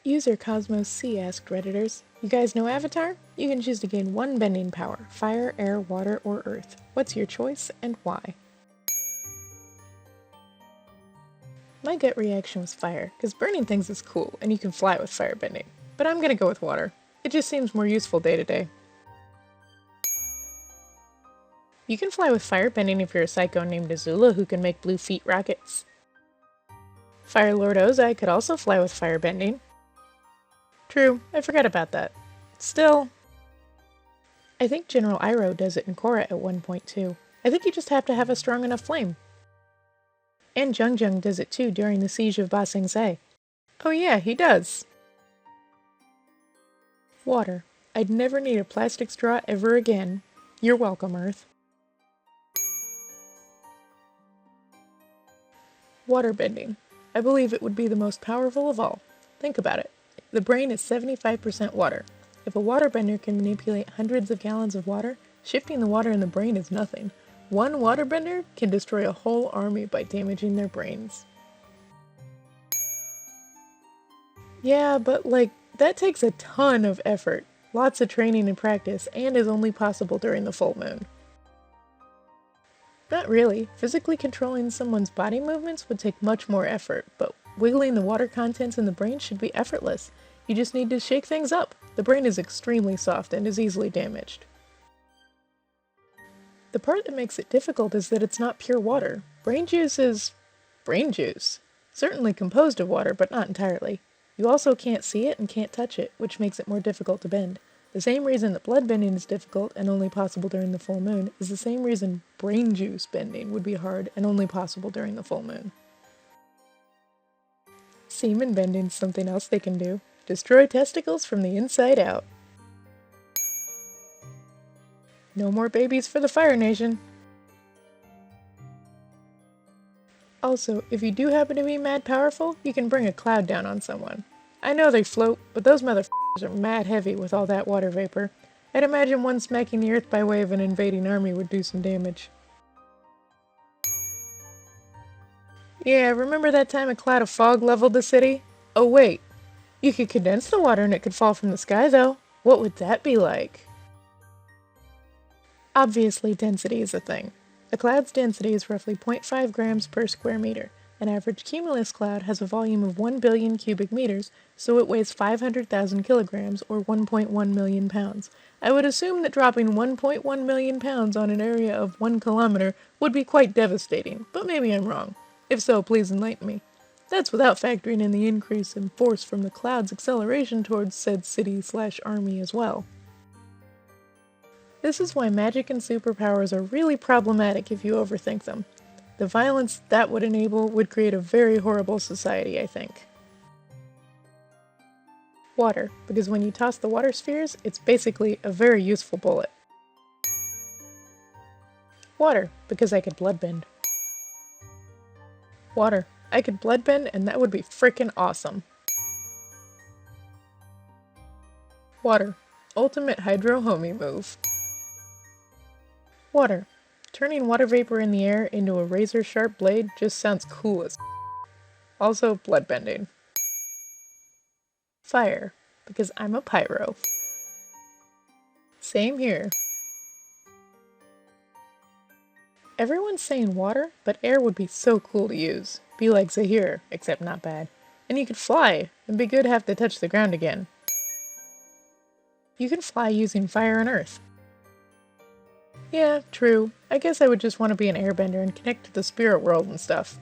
User Cosmos C asked Redditors, "You guys know Avatar? You can choose to gain one bending power, fire, air, water, or earth. What's your choice and why?" My gut reaction was fire, because burning things is cool, and you can fly with firebending. But I'm gonna go with water. It just seems more useful day to day. You can fly with firebending if you're a psycho named Azula who can make blue feet rockets. Fire Lord Ozai could also fly with firebending. True, I forgot about that. Still, I think General Iroh does it in Korra at 1.2. I think you just have to have a strong enough flame. And Jung Jung does it too during the siege of Ba Sing Se. Oh yeah, he does. Water. I'd never need a plastic straw ever again. You're welcome, Earth. Waterbending. I believe it would be the most powerful of all. Think about it. The brain is 75% water. If a waterbender can manipulate hundreds of gallons of water, shifting the water in the brain is nothing. One waterbender can destroy a whole army by damaging their brains. Yeah, but that takes a ton of effort, lots of training and practice, and is only possible during the full moon. Not really. Physically controlling someone's body movements would take much more effort, but wiggling the water contents in the brain should be effortless. You just need to shake things up. The brain is extremely soft and is easily damaged. The part that makes it difficult is that it's not pure water. Brain juice is brain juice. Certainly composed of water, but not entirely. You also can't see it and can't touch it, which makes it more difficult to bend. The same reason that blood bending is difficult and only possible during the full moon is the same reason brain juice bending would be hard and only possible during the full moon. Semen bending is something else they can do. Destroy testicles from the inside out. No more babies for the Fire Nation. Also, if you do happen to be mad powerful, you can bring a cloud down on someone. I know they float, but those motherfuckers are mad heavy with all that water vapor. I'd imagine one smacking the earth by way of an invading army would do some damage. Yeah, remember that time a cloud of fog leveled the city? Oh wait, you could condense the water and it could fall from the sky though. What would that be like? Obviously, density is a thing. A cloud's density is roughly 0.5 grams per square meter. An average cumulus cloud has a volume of 1 billion cubic meters, so it weighs 500,000 kilograms, or 1.1 million pounds. I would assume that dropping 1.1 million pounds on an area of 1 kilometer would be quite devastating, but maybe I'm wrong. If so, please enlighten me. That's without factoring in the increase in force from the cloud's acceleration towards said city/army as well. This is why magic and superpowers are really problematic if you overthink them. The violence that would enable would create a very horrible society, I think. Water, because when you toss the water spheres, it's basically a very useful bullet. Water, because I could bloodbend. Water, I could bloodbend and that would be frickin' awesome. Water, ultimate hydro homie move. Water. Turning water vapor in the air into a razor-sharp blade just sounds cool as Also, bloodbending. Fire, because I'm a pyro. Same here. Everyone's saying water, but air would be so cool to use. Be like Zahir, except not bad. And you could fly, and be good have to touch the ground again. You can fly using fire and earth. Yeah, true. I guess I would just want to be an airbender and connect to the spirit world and stuff.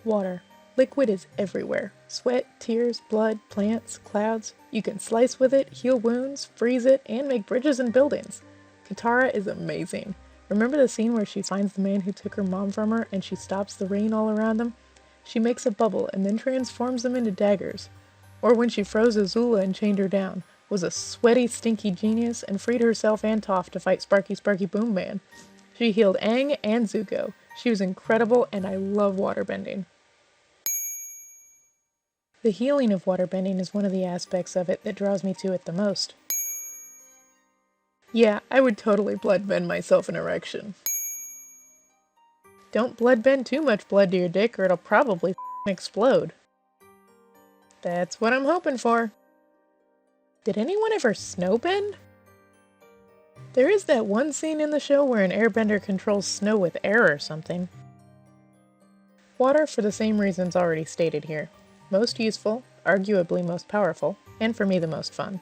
Water. Liquid is everywhere. Sweat, tears, blood, plants, clouds. You can slice with it, heal wounds, freeze it, and make bridges and buildings. Katara is amazing. Remember the scene where she finds the man who took her mom from her and she stops the rain all around them? She makes a bubble and then transforms them into daggers. Or when she froze Azula and chained her down. Was a sweaty, stinky genius and freed herself and Toph to fight Sparky Sparky Boom Man. She healed Aang and Zuko. She was incredible and I love waterbending. The healing of waterbending is one of the aspects of it that draws me to it the most. Yeah, I would totally bloodbend myself an erection. Don't bloodbend too much blood to your dick or it'll probably explode. That's what I'm hoping for. Did anyone ever snowbend? There is that one scene in the show where an airbender controls snow with air or something. Water for the same reasons already stated here. Most useful, arguably most powerful, and for me the most fun.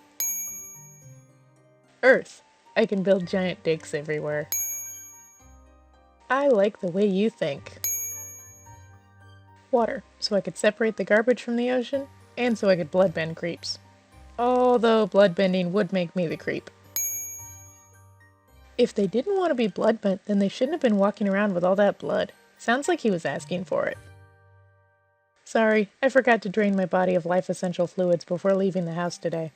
Earth. I can build giant digs everywhere. I like the way you think. Water, so I could separate the garbage from the ocean, and so I could bloodbend creeps. Although bloodbending would make me the creep. If they didn't want to be bloodbent, then they shouldn't have been walking around with all that blood. Sounds like he was asking for it. Sorry, I forgot to drain my body of life-essential fluids before leaving the house today.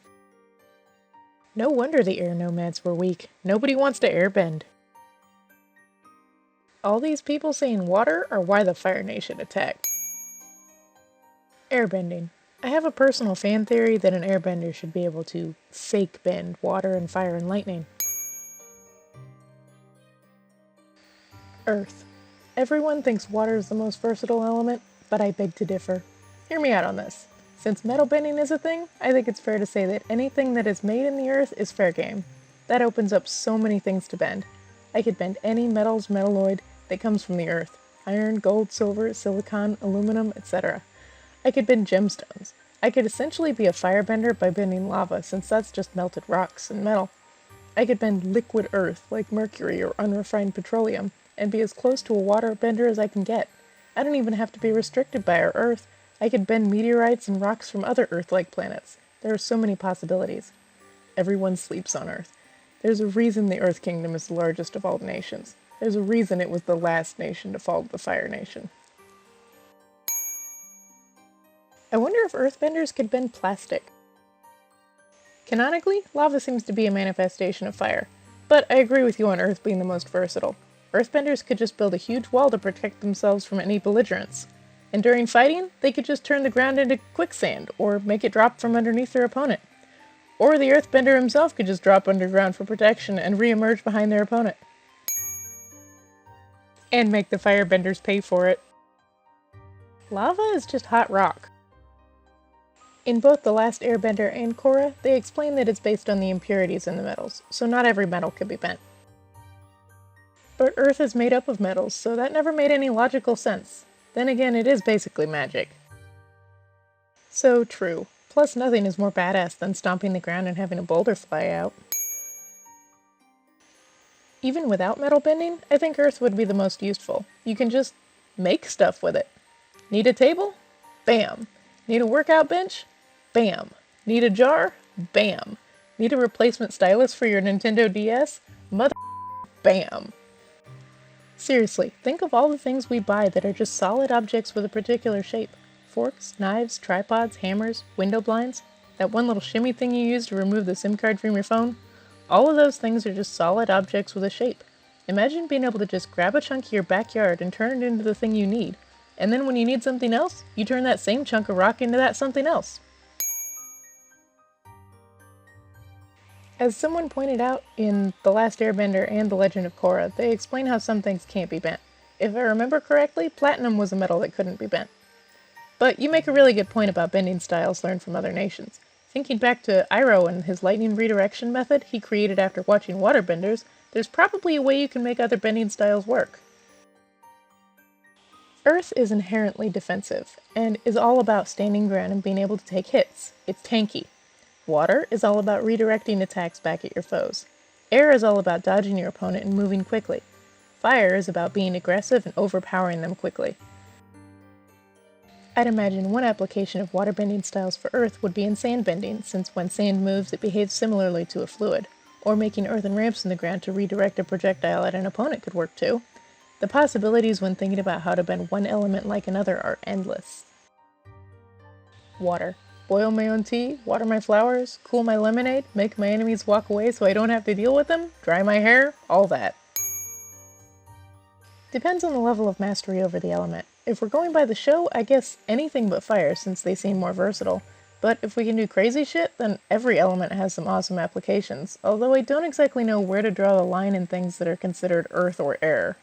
No wonder the air nomads were weak. Nobody wants to airbend. All these people saying water are why the Fire Nation attacked. Airbending. I have a personal fan theory that an airbender should be able to fake bend water and fire and lightning. Earth. Everyone thinks water is the most versatile element, but I beg to differ. Hear me out on this. Since metal bending is a thing, I think it's fair to say that anything that is made in the earth is fair game. That opens up so many things to bend. I could bend any metalloid that comes from the earth. Iron, gold, silver, silicon, aluminum, etc. I could bend gemstones. I could essentially be a firebender by bending lava, since that's just melted rocks and metal. I could bend liquid earth, like mercury or unrefined petroleum, and be as close to a water bender as I can get. I don't even have to be restricted by our Earth. I could bend meteorites and rocks from other Earth-like planets. There are so many possibilities. Everyone sleeps on Earth. There's a reason the Earth Kingdom is the largest of all the nations. There's a reason it was the last nation to fall to the Fire Nation. I wonder if Earthbenders could bend plastic. Canonically, lava seems to be a manifestation of fire, but I agree with you on Earth being the most versatile. Earthbenders could just build a huge wall to protect themselves from any belligerents. And during fighting, they could just turn the ground into quicksand, or make it drop from underneath their opponent. Or the Earthbender himself could just drop underground for protection and re-emerge behind their opponent. And make the Firebenders pay for it. Lava is just hot rock. In both The Last Airbender and Korra, they explain that it's based on the impurities in the metals, so not every metal can be bent. But Earth is made up of metals, so that never made any logical sense. Then again, it is basically magic. So true. Plus, nothing is more badass than stomping the ground and having a boulder fly out. Even without metal bending, I think Earth would be the most useful. You can just make stuff with it. Need a table? Bam. Need a workout bench? Bam. Need a jar? Bam. Need a replacement stylus for your Nintendo DS? Bam. Seriously, think of all the things we buy that are just solid objects with a particular shape. Forks, knives, tripods, hammers, window blinds, that one little shimmy thing you use to remove the SIM card from your phone. All of those things are just solid objects with a shape. Imagine being able to just grab a chunk of your backyard and turn it into the thing you need. And then when you need something else, you turn that same chunk of rock into that something else. As someone pointed out in The Last Airbender and The Legend of Korra, they explain how some things can't be bent. If I remember correctly, platinum was a metal that couldn't be bent. But you make a really good point about bending styles learned from other nations. Thinking back to Iroh and his lightning redirection method he created after watching waterbenders, there's probably a way you can make other bending styles work. Earth is inherently defensive, and is all about standing ground and being able to take hits. It's tanky. Water is all about redirecting attacks back at your foes. Air is all about dodging your opponent and moving quickly. Fire is about being aggressive and overpowering them quickly. I'd imagine one application of waterbending styles for Earth would be in sandbending, since when sand moves it behaves similarly to a fluid, or making earthen ramps in the ground to redirect a projectile at an opponent could work too. The possibilities when thinking about how to bend one element like another are endless. Water. Boil my own tea, water my flowers, cool my lemonade, make my enemies walk away so I don't have to deal with them, dry my hair, all that. Depends on the level of mastery over the element. If we're going by the show, I guess anything but fire since they seem more versatile. But if we can do crazy shit, then every element has some awesome applications, although I don't exactly know where to draw the line in things that are considered earth or air.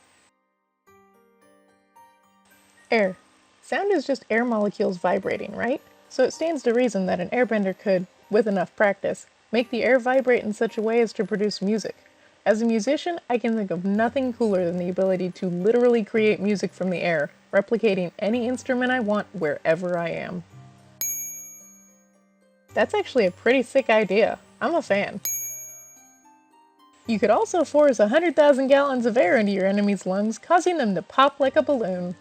Air. Sound is just air molecules vibrating, right? so it stands to reason that an airbender could, with enough practice, make the air vibrate in such a way as to produce music. As a musician, I can think of nothing cooler than the ability to literally create music from the air, replicating any instrument I want wherever I am. That's actually a pretty sick idea. I'm a fan. You could also force 100,000 gallons of air into your enemy's lungs, causing them to pop like a balloon.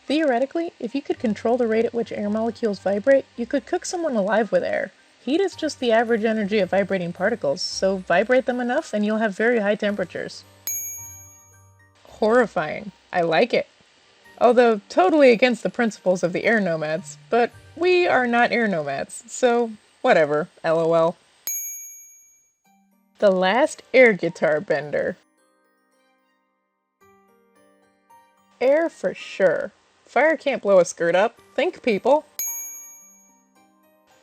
Theoretically, if you could control the rate at which air molecules vibrate, you could cook someone alive with air. Heat is just the average energy of vibrating particles, so vibrate them enough and you'll have very high temperatures. Horrifying. I like it. Although totally against the principles of the air nomads, but we are not air nomads, so whatever, lol. The last air guitar bender. Air for sure. Fire can't blow a skirt up. Think, people.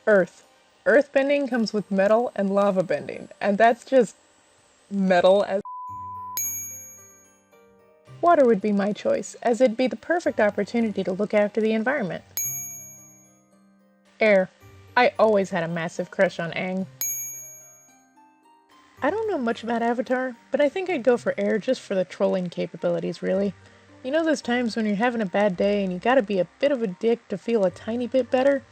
Earth. Earth bending comes with metal and lava bending, and that's just metal as. Water would be my choice, as it'd be the perfect opportunity to look after the environment. Air. I always had a massive crush on Aang. I don't know much about Avatar, but I think I'd go for air just for the trolling capabilities, really. You know those times when you're having a bad day and you gotta be a bit of a dick to feel a tiny bit better?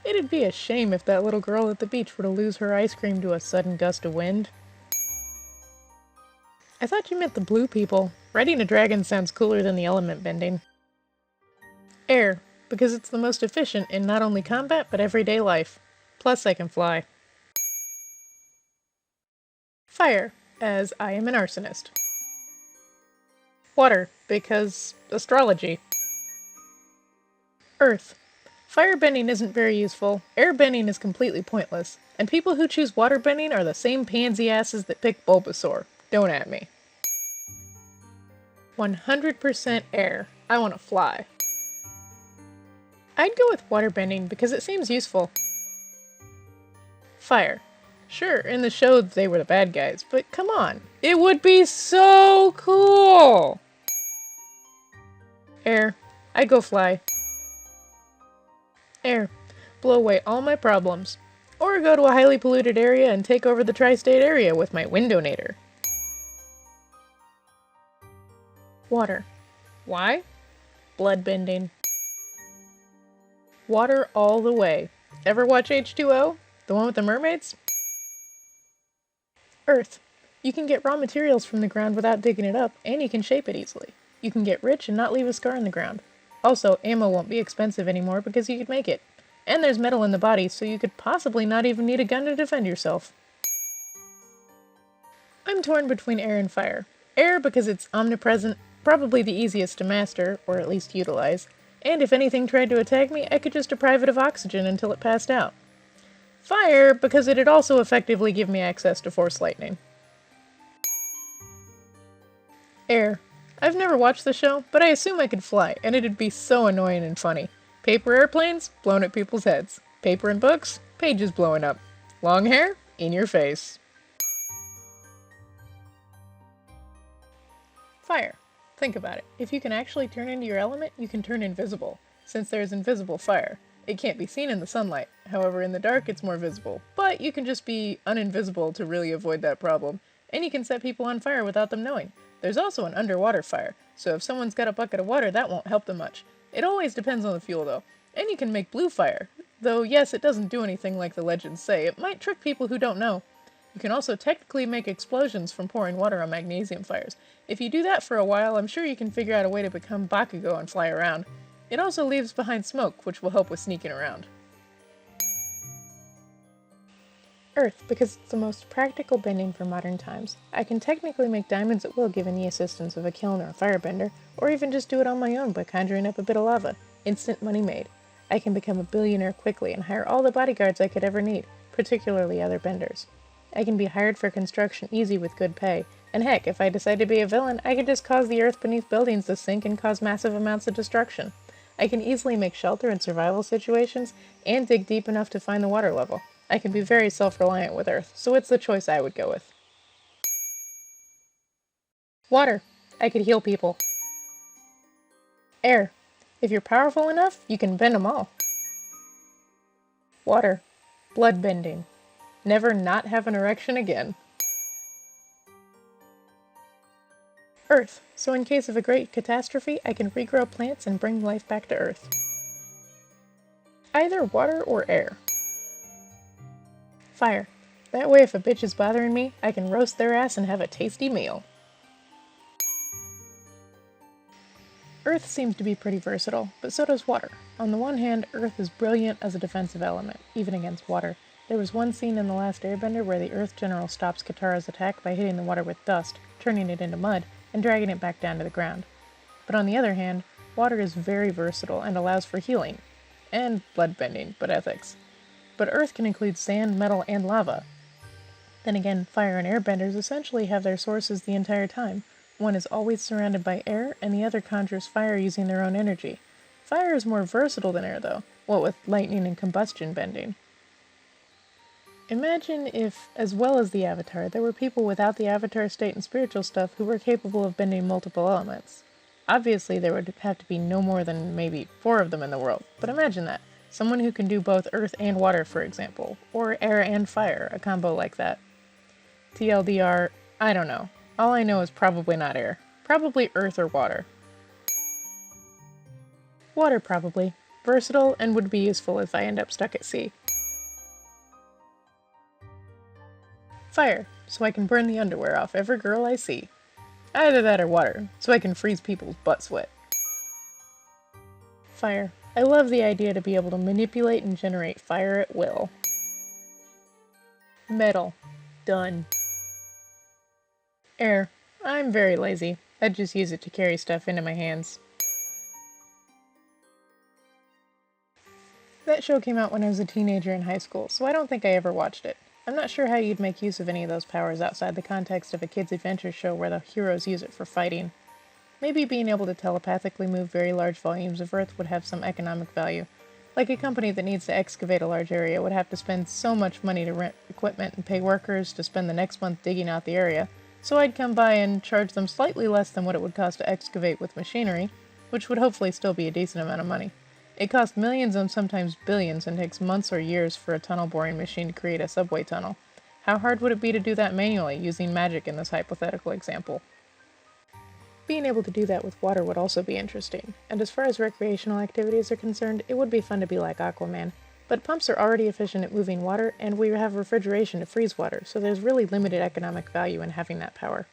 It'd be a shame if that little girl at the beach were to lose her ice cream to a sudden gust of wind. I thought you meant the blue people. Riding a dragon sounds cooler than the element bending. Air, because it's the most efficient in not only combat but everyday life. Plus I can fly. Fire, as I am an arsonist. Water, because astrology. Earth. Firebending isn't very useful, airbending is completely pointless, and people who choose waterbending are the same pansy asses that pick Bulbasaur. Don't at me. 100% air. I want to fly. I'd go with waterbending because it seems useful. Fire. Sure, in the show they were the bad guys, but come on. It would be so cool! Air. I'd go fly. Air. Blow away all my problems. Or go to a highly polluted area and take over the tri-state area with my Windownator. Water. Why? Bloodbending. Water all the way. Ever watch H2O? The one with the mermaids? Earth. You can get raw materials from the ground without digging it up, and you can shape it easily. You can get rich and not leave a scar in the ground. Also, ammo won't be expensive anymore because you could make it. And there's metal in the body, so you could possibly not even need a gun to defend yourself. I'm torn between air and fire. Air because it's omnipresent, probably the easiest to master, or at least utilize, and if anything tried to attack me, I could just deprive it of oxygen until it passed out. Fire because it'd also effectively give me access to force lightning. Air. I've never watched the show, but I assume I could fly, and it'd be so annoying and funny. Paper airplanes? Blown at people's heads. Paper and books? Pages blowing up. Long hair? In your face. Fire. Think about it. If you can actually turn into your element, you can turn invisible, since there's invisible fire. It can't be seen in the sunlight. However, in the dark, it's more visible. But you can just be uninvisible to really avoid that problem, and you can set people on fire without them knowing. There's also an underwater fire, so if someone's got a bucket of water, that won't help them much. It always depends on the fuel, though. And you can make blue fire. Though, yes, it doesn't do anything like the legends say. It might trick people who don't know. You can also technically make explosions from pouring water on magnesium fires. If you do that for a while, I'm sure you can figure out a way to become Bakugo and fly around. It also leaves behind smoke, which will help with sneaking around. Earth, because it's the most practical bending for modern times. I can technically make diamonds at will given the assistance of a kiln or a firebender, or even just do it on my own by conjuring up a bit of lava. Instant money made. I can become a billionaire quickly and hire all the bodyguards I could ever need, particularly other benders. I can be hired for construction easy with good pay, and heck, if I decide to be a villain, I could just cause the earth beneath buildings to sink and cause massive amounts of destruction. I can easily make shelter in survival situations, and dig deep enough to find the water level. I can be very self-reliant with Earth, so it's the choice I would go with. Water. I could heal people. Air. If you're powerful enough, you can bend them all. Water. Blood bending. Never not have an erection again. Earth. So in case of a great catastrophe, I can regrow plants and bring life back to Earth. Either water or air. Fire. That way if a bitch is bothering me, I can roast their ass and have a tasty meal. Earth seems to be pretty versatile, but so does water. On the one hand, Earth is brilliant as a defensive element, even against water. There was one scene in The Last Airbender where the Earth General stops Katara's attack by hitting the water with dust, turning it into mud, and dragging it back down to the ground. But on the other hand, water is very versatile and allows for healing. And bloodbending, but ethics. But Earth can include sand, metal, and lava. Then again, fire and airbenders essentially have their sources the entire time. One is always surrounded by air, and the other conjures fire using their own energy. Fire is more versatile than air, though, what with lightning and combustion bending. Imagine if, as well as the Avatar, there were people without the Avatar state and spiritual stuff who were capable of bending multiple elements. Obviously, there would have to be no more than maybe 4 of them in the world, but imagine that. Someone who can do both earth and water, for example, or air and fire, a combo like that. TLDR, I don't know. All I know is probably not air. Probably earth or water. Water, probably. Versatile and would be useful if I end up stuck at sea. Fire, so I can burn the underwear off every girl I see. Either that or water, so I can freeze people's butt sweat. Fire. I love the idea to be able to manipulate and generate fire at will. Metal. Done. Air. I'm very lazy. I'd just use it to carry stuff into my hands. That show came out when I was a teenager in high school, so I don't think I ever watched it. I'm not sure how you'd make use of any of those powers outside the context of a kid's adventure show where the heroes use it for fighting. Maybe being able to telepathically move very large volumes of earth would have some economic value. Like a company that needs to excavate a large area would have to spend so much money to rent equipment and pay workers to spend the next month digging out the area, so I'd come by and charge them slightly less than what it would cost to excavate with machinery, which would hopefully still be a decent amount of money. It costs millions and sometimes billions and takes months or years for a tunnel boring machine to create a subway tunnel. How hard would it be to do that manually, using magic in this hypothetical example? Being able to do that with water would also be interesting, and as far as recreational activities are concerned, it would be fun to be like Aquaman. But pumps are already efficient at moving water, and we have refrigeration to freeze water, so there's really limited economic value in having that power.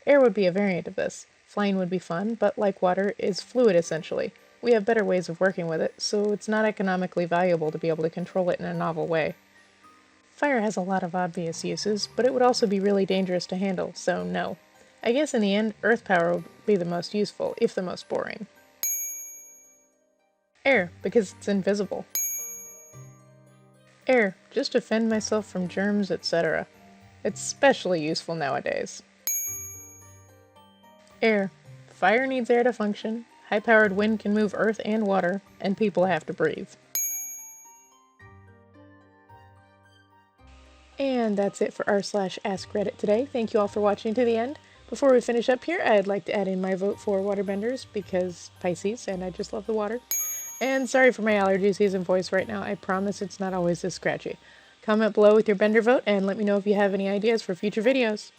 Air would be a variant of this. Flying would be fun, but like water, is fluid essentially. We have better ways of working with it, so it's not economically valuable to be able to control it in a novel way. Fire has a lot of obvious uses, but it would also be really dangerous to handle, so no. I guess in the end, earth power would be the most useful, if the most boring. Air, because it's invisible. Air, just to defend myself from germs, etc. It's especially useful nowadays. Air. Fire needs air to function, high-powered wind can move earth and water, and people have to breathe. And that's it for r/askReddit today. Thank you all for watching to the end. Before we finish up here, I'd like to add in my vote for waterbenders, because Pisces, and I just love the water. And sorry for my allergy season voice right now, I promise it's not always this scratchy. Comment below with your bender vote, and let me know if you have any ideas for future videos.